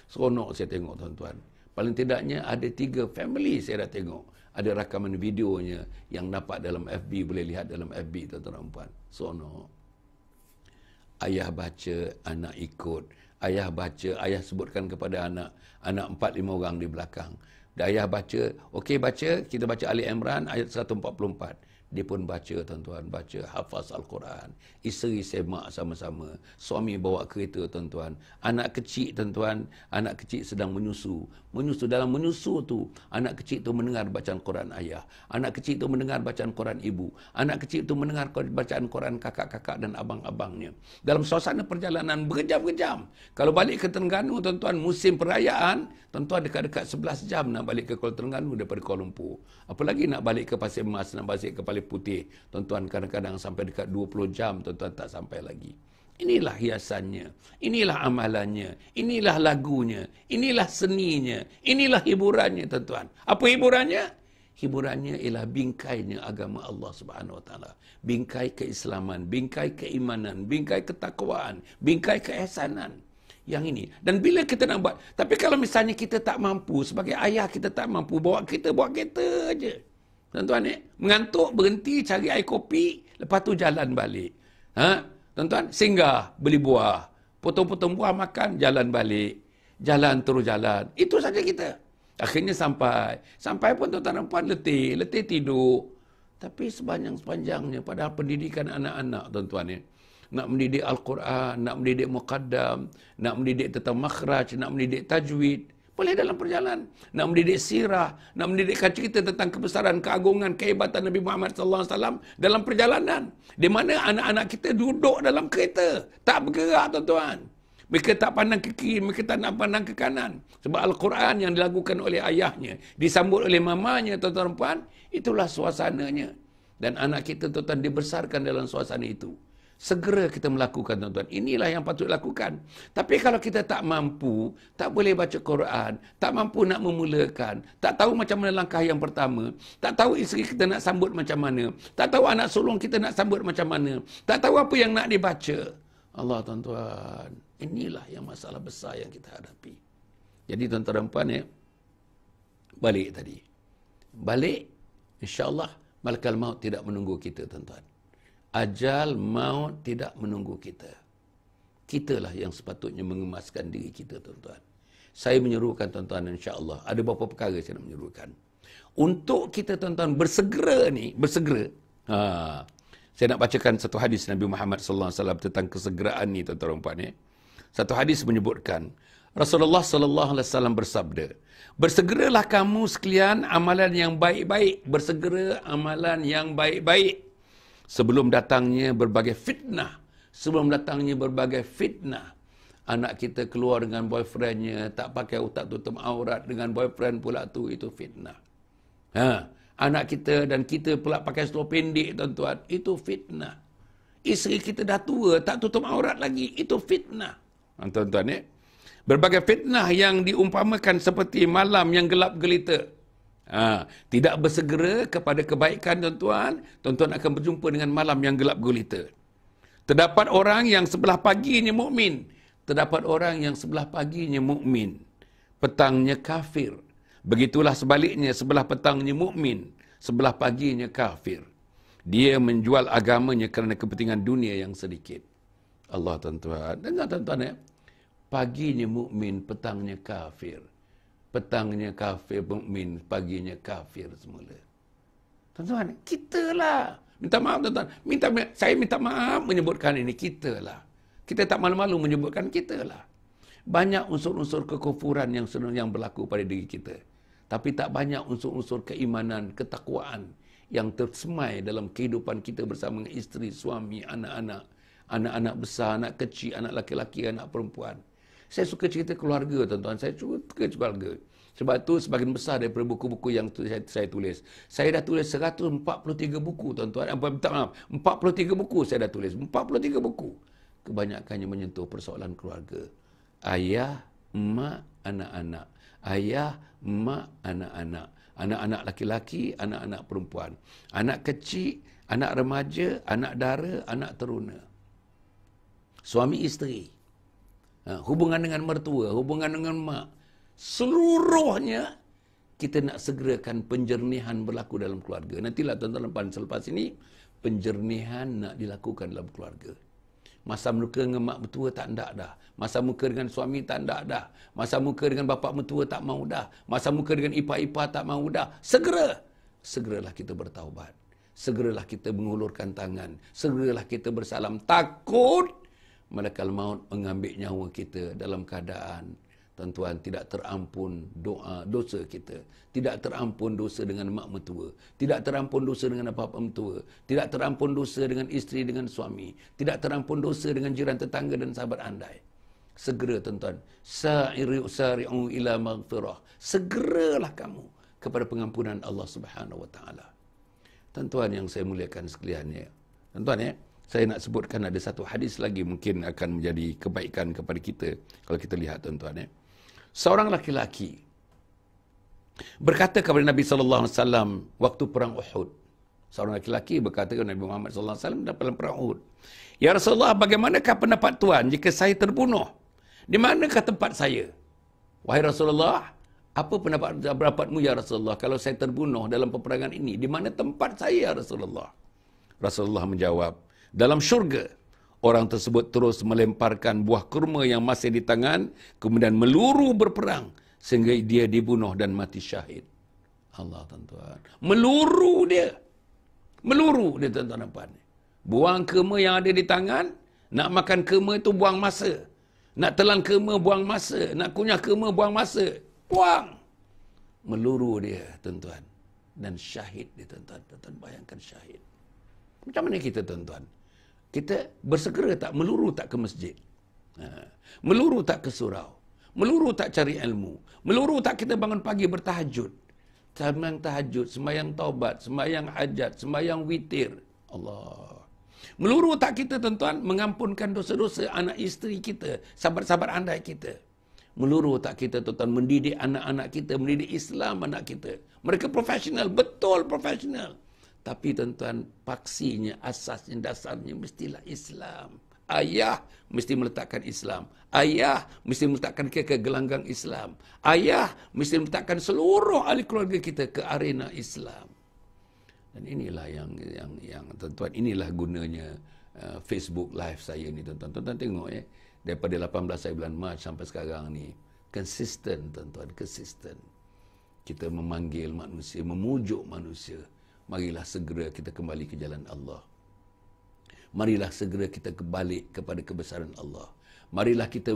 Seronok saya tengok, tuan-tuan. Paling tidaknya ada 3 family saya dah tengok. Ada rakaman videonya yang dapat dalam FB, boleh lihat dalam FB, tuan-tuan dan puan. Seronok. Ayah baca, anak ikut. Ayah baca, ayah sebutkan kepada anak 4-5 orang di belakang. Dan ayah baca, okey baca, kita baca Ali Imran ayat 144. Dia pun baca, tuan-tuan, baca, hafaz Al-Quran. Isteri semak sama-sama. Suami bawa kereta, tuan-tuan. Anak kecil, tuan-tuan, anak kecil sedang menyusu. Dalam menyusu tu, anak kecil tu mendengar bacaan Quran ayah. Anak kecil tu mendengar bacaan Quran ibu. Anak kecil tu mendengar bacaan Quran kakak-kakak dan abang-abangnya. Dalam suasana perjalanan berjam-jam. Kalau balik ke Terengganu, tuan-tuan, musim perayaan, tuan-tuan dekat-dekat 11 jam nak balik ke Kuala Terengganu daripada Kuala Lumpur. Apalagi nak balik ke Pasir Mas, nak balik ke Pasir Putih. Tuan-tuan kadang-kadang sampai dekat 20 jam, tuan-tuan tak sampai lagi. Inilah hiasannya, inilah amalannya, inilah lagunya, inilah seninya, inilah hiburannya, tuan-tuan. Apa hiburannya? Hiburannya ialah bingkainya agama Allah Subhanahu Wa Taala. Bingkai keislaman, bingkai keimanan, bingkai ketakwaan, bingkai keihsanan. Yang ini. Dan bila kita nak buat, tapi kalau misalnya kita tak mampu, sebagai ayah kita tak mampu, bawa kereta aje. Tuan-tuan, mengantuk, berhenti, cari air kopi, lepas tu jalan balik. Tuan-tuan, singgah, beli buah, potong-potong buah makan, jalan balik. Jalan terus jalan. Itu saja kita. Akhirnya sampai pun tuan-tuan dan puan letih tidur. Tapi sepanjangnya, padahal pendidikan anak-anak, tuan-tuan, nak mendidik Al-Quran, nak mendidik Muqaddam, nak mendidik tentang makhraj, nak mendidik tajwid. Boleh dalam perjalanan. Nak mendidik sirah, nak mendidikkan cerita tentang kebesaran, keagungan, kehebatan Nabi Muhammad SAW dalam perjalanan. Di mana anak-anak kita duduk dalam kereta. Tak bergerak, tuan-tuan. Mereka tak pandang ke kiri, mereka tak nak pandang ke kanan. Sebab Al-Quran yang dilakukan oleh ayahnya, disambut oleh mamanya, tuan-tuan dan puan, itulah suasananya. Dan anak kita, tuan-tuan, dibesarkan dalam suasana itu. Segera kita melakukan, tuan-tuan. Inilah yang patut lakukan. Tapi kalau kita tak mampu, tak boleh baca Quran, tak mampu nak memulakan, tak tahu macam mana langkah yang pertama, tak tahu isteri kita nak sambut macam mana, tak tahu anak sulung kita nak sambut macam mana, tak tahu apa yang nak dibaca. Allah, tuan-tuan, inilah yang masalah besar yang kita hadapi. Jadi, tuan-tuan dan puan, balik tadi. Balik, insya-Allah, malakal maut tidak menunggu kita, tuan-tuan. Ajal maut tidak menunggu kita. Kitalah yang sepatutnya mengemaskan diri kita, tuan-tuan. Saya menyerukan, tuan-tuan, insya-Allah, ada beberapa perkara saya nak menyerukan. Untuk kita, tuan-tuan, bersegera. Saya nak bacakan satu hadis Nabi Muhammad SAW tentang kesegeraan ni, tuan-tuan dan puan. Satu hadis menyebutkan, Rasulullah SAW bersabda, bersegeralah kamu sekalian amalan yang baik-baik. Bersegera amalan yang baik-baik. Sebelum datangnya berbagai fitnah. Anak kita keluar dengan boyfriendnya, tak pakai tak tutup aurat dengan boyfriend pula tu, itu fitnah. Anak kita dan kita pula pakai seluar pendek, tuan-tuan, itu fitnah. Isteri kita dah tua, tak tutup aurat lagi, itu fitnah. Tuan-tuan, berbagai fitnah yang diumpamakan seperti malam yang gelap gelita. Tidak bersegera kepada kebaikan, tuan-tuan, tuan-tuan akan berjumpa dengan malam yang gelap gulita. Terdapat orang yang sebelah paginya mukmin, terdapat orang yang sebelah paginya mukmin, petangnya kafir. Begitulah sebaliknya, sebelah petangnya mukmin, sebelah paginya kafir. Dia menjual agamanya kerana kepentingan dunia yang sedikit. Allah, tuan-tuan. Dan tuan-tuan, paginya mukmin, petangnya kafir. Petangnya kafir mukmin, paginya kafir semula. Tuan-tuan, kita lah. Minta maaf, tuan-tuan. Saya minta maaf menyebutkan ini, kita lah. Kita tak malu-malu menyebutkan kita lah. Banyak unsur-unsur kekufuran yang berlaku pada diri kita. Tapi tak banyak unsur-unsur keimanan, ketakwaan yang tersemai dalam kehidupan kita bersama dengan isteri, suami, anak-anak. Anak-anak besar, anak kecil, anak laki-laki, anak perempuan. Saya suka cerita keluarga, tuan-tuan. Saya suka keluarga. Sebab tu sebagian besar daripada buku-buku yang saya tulis. Saya dah tulis 143 buku, tuan-tuan. Minta maaf, 43 buku saya dah tulis. 43 buku. Kebanyakannya menyentuh persoalan keluarga. Ayah, mak, anak-anak. Ayah, mak, anak-anak. Anak-anak laki-laki, anak-anak perempuan. Anak kecil, anak remaja, anak dara, anak teruna. Suami isteri. Hubungan dengan mertua, hubungan dengan mak. Seluruhnya kita nak segerakan penjernihan berlaku dalam keluarga. Nantilah tuan-tuan selepas ini, penjernihan nak dilakukan dalam keluarga. Masa muka dengan mak mertua tak ndak dah. Masa muka dengan suami tak ndak dah. Masa muka dengan bapa mertua tak mau dah. Masa muka dengan ipar-ipar tak mau dah. Segeralah kita bertaubat. Segeralah kita mengulurkan tangan. Segeralah kita bersalam. Takut malaikat maut mengambil nyawa kita dalam keadaan, tuan-tuan, tidak terampun dosa kita. Tidak terampun dosa dengan mak mertua. Tidak terampun dosa dengan bapa mertua. Tidak terampun dosa dengan isteri, dengan suami. Tidak terampun dosa dengan jiran tetangga dan sahabat andai. Segera, tuan-tuan. Sari'u ila maghfirah. Segeralah kamu kepada pengampunan Allah Subhanahu wa taala. Tuan-tuan yang saya muliakan sekalian, tuan-tuan, saya nak sebutkan ada satu hadis lagi mungkin akan menjadi kebaikan kepada kita kalau kita lihat, tuan-tuan. Seorang laki-laki berkata kepada Nabi SAW waktu perang Uhud. Seorang laki-laki berkata kepada Nabi Muhammad SAW dalam perang Uhud. Ya Rasulullah, bagaimanakah pendapat Tuan jika saya terbunuh? Di manakah tempat saya? Wahai Rasulullah, apa pendapatmu ya Rasulullah kalau saya terbunuh dalam peperangan ini? Di mana tempat saya ya Rasulullah? Rasulullah menjawab, dalam syurga. Orang tersebut terus melemparkan buah kurma yang masih di tangan, kemudian meluru berperang sehingga dia dibunuh dan mati syahid. Allah, tuan-tuan. Meluru dia, tuan-tuan. Buang kurma yang ada di tangan, nak makan kurma itu buang masa. Nak telan kurma buang masa, nak kunyah kurma buang masa. Buang. Meluru dia, tuan-tuan. Dan syahid dia, tuan-tuan. Tuan-tuan bayangkan syahid. Macam mana kita, tuan-tuan? Kita bersegera tak? Meluru tak ke masjid? Meluru tak ke surau? Meluru tak cari ilmu? Meluru tak kita bangun pagi bertahajud? Sembahyang tahajud, sembahyang taubat, sembahyang hajat, sembahyang witir. Allah. Meluru tak kita, tuan-tuan, mengampunkan dosa-dosa anak isteri kita, sahabat-sahabat andai kita? Meluru tak kita, tuan-tuan, mendidik anak-anak kita, mendidik Islam anak kita? Mereka profesional, betul profesional. Tapi, tuan-tuan, paksinya, asasnya, dasarnya mestilah Islam. Ayah mesti meletakkan Islam. Ayah mesti meletakkan ke gelanggang Islam. Ayah mesti meletakkan seluruh ahli keluarga kita ke arena Islam. Dan inilah yang tuan-tuan, inilah gunanya Facebook Live saya ni, tuan-tuan. Tuan-tuan tengok daripada 18 hari bulan Mac sampai sekarang ni, konsisten, tuan-tuan, konsisten. Kita memanggil manusia, memujuk manusia. Marilah segera kita kembali ke jalan Allah. Marilah segera kita kembali kepada kebesaran Allah. Marilah kita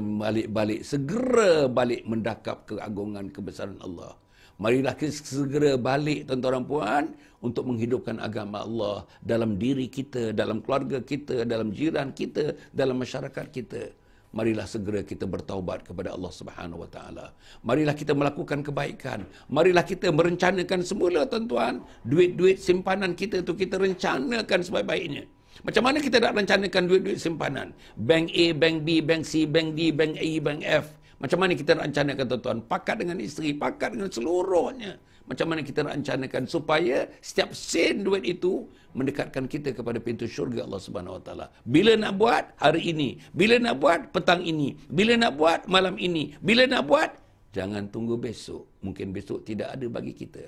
segera balik mendakap keagungan kebesaran Allah. Marilah kita segera balik, tuan-tuan dan puan, untuk menghidupkan agama Allah dalam diri kita, dalam keluarga kita, dalam jiran kita, dalam masyarakat kita. Marilah segera kita bertaubat kepada Allah Subhanahu wa taala. Marilah kita melakukan kebaikan. Marilah kita merencanakan semula, tuan-tuan, duit-duit simpanan kita itu kita rencanakan sebaik-baiknya. Macam mana kita nak rencanakan duit-duit simpanan? Bank A, Bank B, Bank C, Bank D, Bank E, Bank F. Macam mana kita nak rencanakan, tuan-tuan? Pakat dengan isteri, pakat dengan seluruhnya. Macam mana kita rencanakan supaya setiap sen duit itu mendekatkan kita kepada pintu syurga Allah Subhanahu Wa Taala. Bila nak buat hari ini, bila nak buat petang ini, bila nak buat malam ini, bila nak buat, jangan tunggu besok. Mungkin besok tidak ada bagi kita.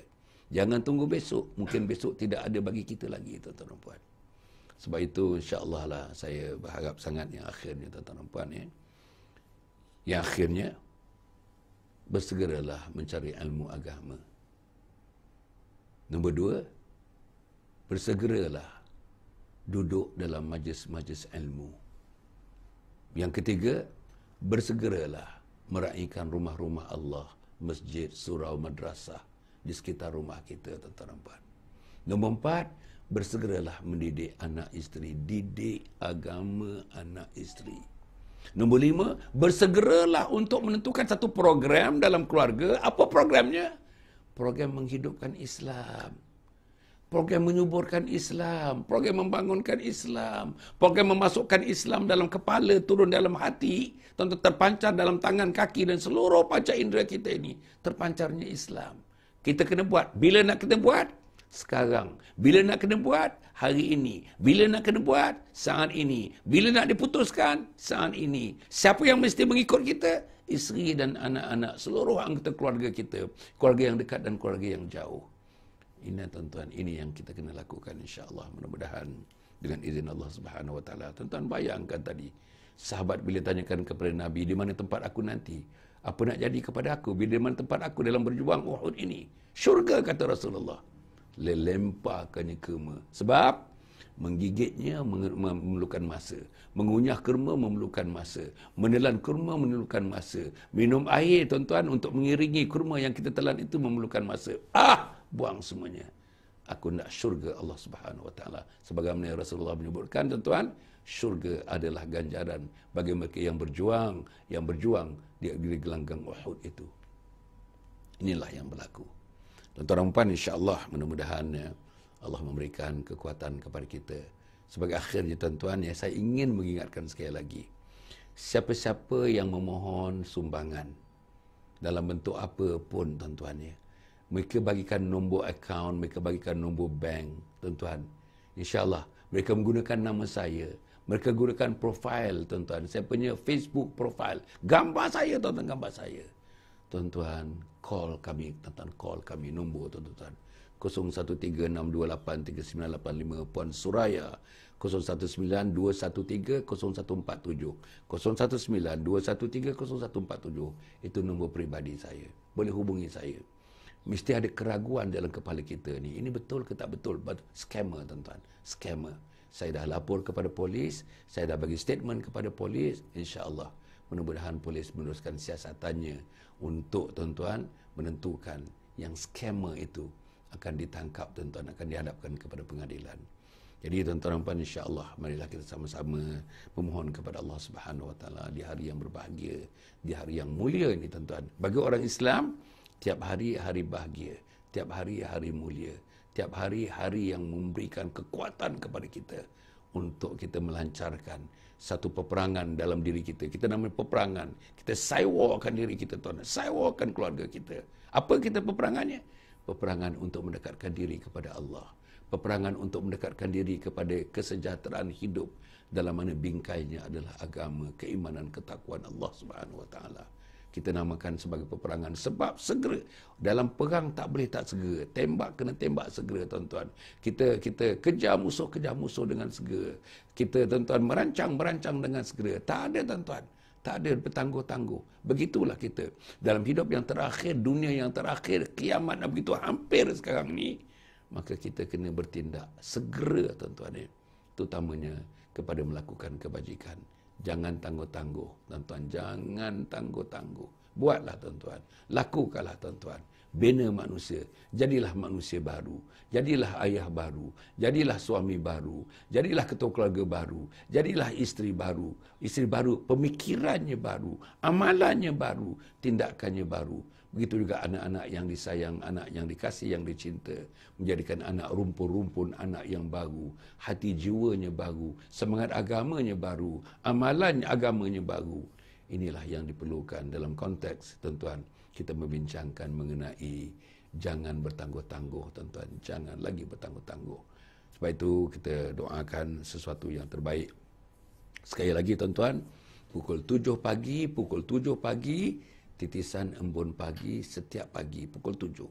Jangan tunggu besok, mungkin besok tidak ada bagi kita lagi, tuan-tuan dan puan. Sebab itu insya-Allah lah saya berharap sangat yang akhirnya, tuan-tuan dan puan, yang akhirnya bersegeralah mencari ilmu agama. Nombor 2, bersegeralah duduk dalam majlis-majlis ilmu. Yang ketiga, bersegeralah meraihkan rumah-rumah Allah, masjid, surau, madrasah di sekitar rumah kita, tuan-tuan dan puan. Nombor 4, bersegeralah mendidik anak isteri, didik agama anak isteri. Nombor 5, bersegeralah untuk menentukan satu program dalam keluarga. Apa programnya? Program menghidupkan Islam, program menyuburkan Islam, program membangunkan Islam, program memasukkan Islam dalam kepala, turun dalam hati, tentu terpancar dalam tangan, kaki dan seluruh panca indera kita ini. Terpancarnya Islam. Kita kena buat. Bila nak kita buat? Sekarang. Bila nak kena buat? Hari ini. Bila nak kena buat? Saat ini. Bila nak diputuskan? Saat ini. Siapa yang mesti mengikut kita? Isteri dan anak-anak, seluruh anggota keluarga kita. Keluarga yang dekat dan keluarga yang jauh. Ini tuan-tuan, ini yang kita kena lakukan insya-Allah. Mudah-mudahan dengan izin Allah Subhanahu Wa Taala. Tuan-tuan bayangkan tadi, sahabat bila tanyakan kepada Nabi, di mana tempat aku nanti? Apa nak jadi kepada aku? Bila di mana tempat aku dalam berjuang Uhud ini? Syurga, kata Rasulullah. Lemparkannya kurma. Sebab menggigitnya memerlukan masa. Mengunyah kurma memerlukan masa. Menelan kurma memerlukan masa. Minum air, tuan-tuan, untuk mengiringi kurma yang kita telan itu memerlukan masa. Buang semuanya. Aku nak syurga Allah Subhanahu Wa Taala. Sebagaimana Rasulullah menyebutkan, tuan-tuan, syurga adalah ganjaran bagi mereka yang berjuang di gelanggang Uhud itu. Inilah yang berlaku. Tuan-tuan dan puan, insya-Allah mudah-mudahan Allah memberikan kekuatan kepada kita. Sebagai akhirnya, tuan-tuan, saya ingin mengingatkan sekali lagi. Siapa-siapa yang memohon sumbangan dalam bentuk apa pun, tuan-tuan, mereka bagikan nombor akaun, mereka bagikan nombor bank, tuan-tuan. InsyaAllah, mereka menggunakan nama saya. Mereka gunakan profil, tuan-tuan. Saya punya Facebook profile. Gambar saya, tuan-tuan, gambar saya. Tuan-tuan, call kami, tuan-tuan, call kami. Nombor, tuan-tuan. 0136283985 Puan Suraya, 0192130147, 0192130147. Itu nombor peribadi saya. Boleh hubungi saya. Mesti ada keraguan dalam kepala kita ni. Ini betul ke tak betul? Scammer, tuan-tuan. Scammer. Saya dah lapor kepada polis. Saya dah bagi statement kepada polis. InsyaAllah, mudah-mudahan polis meneruskan siasatannya untuk, tuan-tuan, menentukan yang scammer itu akan ditangkap, tuan-tuan, akan dihadapkan kepada pengadilan. Jadi, tuan-tuan dan puan, insya-Allah marilah kita sama-sama memohon kepada Allah Subhanahu Wa Taala di hari yang berbahagia, di hari yang mulia ini, tuan-tuan. Bagi orang Islam, tiap hari hari bahagia, tiap hari hari mulia, tiap hari hari yang memberikan kekuatan kepada kita untuk kita melancarkan satu peperangan dalam diri kita. Kita namanya peperangan. Kita saywarkan diri kita, tuan. Saywarkan keluarga kita. Apa kita peperangannya? Peperangan untuk mendekatkan diri kepada Allah. Peperangan untuk mendekatkan diri kepada kesejahteraan hidup, dalam mana bingkainya adalah agama, keimanan, ketakwaan Allah Subhanahu Wa Taala. Kita namakan sebagai peperangan sebab segera. Dalam perang tak boleh tak segera. Tembak kena tembak segera, tuan-tuan. Kita kejar musuh dengan segera. Kita, tuan-tuan, merancang dengan segera. Tak ada, tuan-tuan. Tak ada bertangguh-tangguh. Begitulah kita. Dalam hidup yang terakhir, dunia yang terakhir, kiamat begitu hampir sekarang ni, maka kita kena bertindak segera, tuan-tuan. Terutamanya kepada melakukan kebajikan. Jangan tangguh-tangguh, tuan-tuan. Jangan tangguh-tangguh. Buatlah, tuan-tuan. Lakukanlah, tuan-tuan. Bina manusia. Jadilah manusia baru. Jadilah ayah baru. Jadilah suami baru. Jadilah ketua keluarga baru. Jadilah isteri baru. Isteri baru, pemikirannya baru. Amalannya baru. Tindakannya baru. Begitu juga anak-anak yang disayang, anak yang dikasih, yang dicinta. Menjadikan anak rumpun-rumpun, anak yang baru. Hati jiwanya baru. Semangat agamanya baru. Amalan agamanya baru. Inilah yang diperlukan dalam konteks, tuan-tuan, kita membincangkan mengenai Jangan bertangguh-tangguh tuan-tuan, jangan lagi bertangguh-tangguh. Sebab itu kita doakan sesuatu yang terbaik. Sekali lagi tuan-tuan, pukul 7 pagi, titisan embun pagi setiap pagi pukul 7.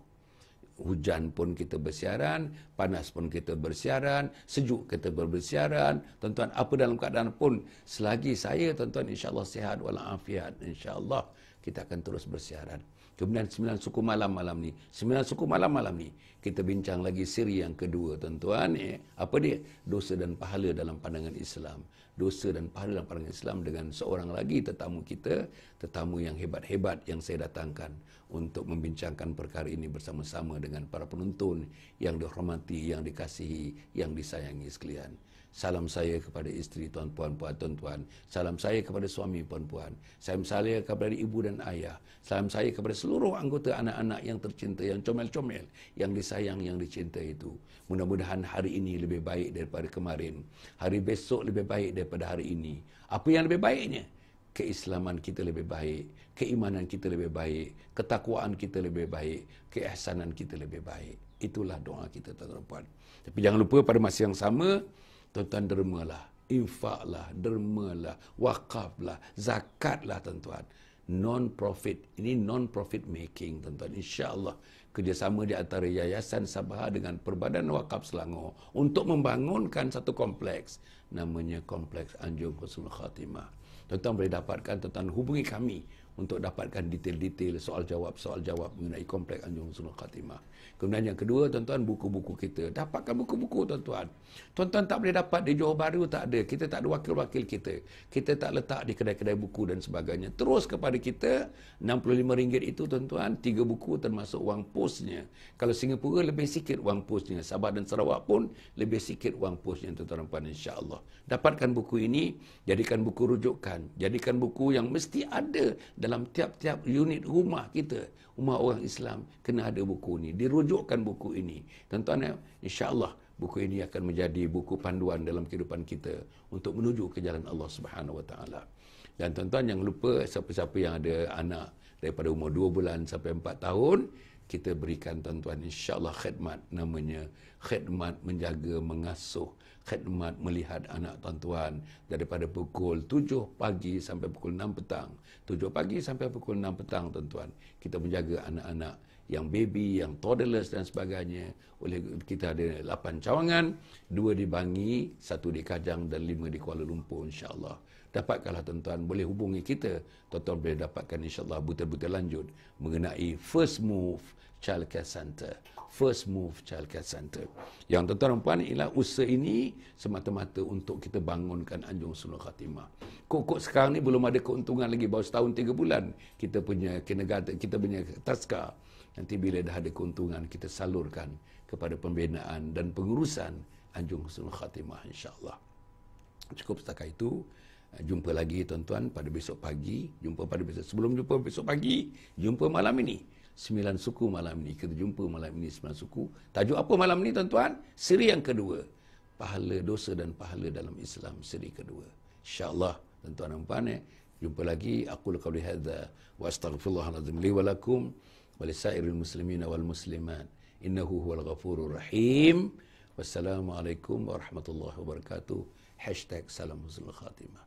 Hujan pun kita bersiaran, panas pun kita bersiaran, sejuk kita bersiaran. Tuan-tuan, apa dalam keadaan pun, selagi saya tuan-tuan insya-Allah sihat walafiat, insya-Allah kita akan terus bersiaran. Kemudian 9 suku malam ni. 9 suku malam ni. Kita bincang lagi siri yang kedua tuan-tuan. Apa dia? Dosa dan pahala dalam pandangan Islam. Dosa dan pahala dalam pandangan Islam dengan seorang lagi tetamu kita. Tetamu yang hebat-hebat yang saya datangkan. Untuk membincangkan perkara ini bersama-sama dengan para penonton yang dihormati, yang dikasihi, yang disayangi sekalian. Salam saya kepada isteri tuan-puan, puan-tuan. Salam saya kepada suami puan-puan. Salam saya kepada ibu dan ayah. Salam saya kepada seluruh anggota anak-anak yang tercinta, yang comel-comel, yang disayang, yang dicinta itu. Mudah-mudahan hari ini lebih baik daripada kemarin. Hari besok lebih baik daripada hari ini. Apa yang lebih baiknya? Keislaman kita lebih baik, keimanan kita lebih baik, ketakwaan kita lebih baik, keihsanan kita lebih baik. Itulah doa kita tuan-tuan. Tapi jangan lupa pada masa yang sama, tuan-tuan dermalah, infaklah, dermalah, wakaflah, zakatlah tuan-tuan. Non-profit, ini non-profit making tuan-tuan. InsyaAllah kerjasama di antara Yayasan Sabaha dengan Perbadan Wakaf Selangor untuk membangunkan satu kompleks, namanya Kompleks Anjung Husnul Khatimah. Tuan-tuan boleh dapatkan, tuan-tuan hubungi kami untuk dapatkan detail-detail soal-jawab mengenai Kompleks Anjung Husnul Khatimah. Kemudian yang kedua, tuan-tuan, buku-buku kita. Dapatkan buku-buku, tuan-tuan. Tuan-tuan tak boleh dapat di Johor Bahru, tak ada. Kita tak ada wakil-wakil kita. Kita tak letak di kedai-kedai buku dan sebagainya. Terus kepada kita, RM65 itu, tuan-tuan, 3 buku termasuk wang posnya. Kalau Singapura, lebih sikit wang posnya. Sabah dan Sarawak pun lebih sikit wang posnya, tuan-tuan dan puan, insya-Allah. Dapatkan buku ini, jadikan buku rujukan. Jadikan buku yang mesti ada dalam tiap-tiap unit rumah kita. Rumah orang Islam kena ada buku ini. Dirujukkan buku ini. Tuan-tuan, insya-Allah buku ini akan menjadi buku panduan dalam kehidupan kita untuk menuju ke jalan Allah Subhanahu Wa Taala. Dan tuan-tuan jangan lupa, siapa-siapa yang ada anak daripada umur 2 bulan sampai 4 tahun, kita berikan tuan-tuan insya-Allah khidmat, namanya khidmat menjaga, mengasuh, khidmat melihat anak tuan-tuan daripada pukul 7 pagi sampai pukul 6 petang. 7 pagi sampai pukul 6 petang tuan-tuan. Kita menjaga anak-anak yang baby, yang toddlers dan sebagainya. Oleh kita ada 8 cawangan, 2 di Bangi, 1 di Kajang dan 5 di Kuala Lumpur, insya-Allah. Dapatkanlah tuan-tuan, boleh hubungi kita. Tuan-tuan boleh dapatkan insya-Allah butir-butir lanjut mengenai First Move Child Care Center. First Move Child Care Center. Yang tuan-tuan dan puan, ialah usaha ini semata-mata untuk kita bangunkan Anjung Husnul Khatimah. Kok sekarang ni belum ada keuntungan lagi, baru setahun 3 bulan kita punya kindergarten, kita punya taska. Nanti bila dah ada keuntungan, kita salurkan kepada pembinaan dan pengurusan Anjung Husnul Khatimah, insya-Allah. Cukup setakat itu. Jumpa lagi tuan-tuan pada besok pagi. Sebelum jumpa besok pagi, jumpa malam ini. 9 suku malam ini. Kita jumpa malam ini 9 suku. Tajuk apa malam ini tuan-tuan? Siri yang kedua. Pahala dosa dan pahala dalam Islam. Siri kedua. InsyaAllah tuan-tuan dan puan. Jumpa lagi. Aqulu qawli hadza wa astaghfirullahaladzim li wa lakum wa lisairil muslimin wal muslimat. Innahu huwal ghafurur rahim. Wassalamualaikum warahmatullahi wabarakatuh. #Salam Husnul Khatimah.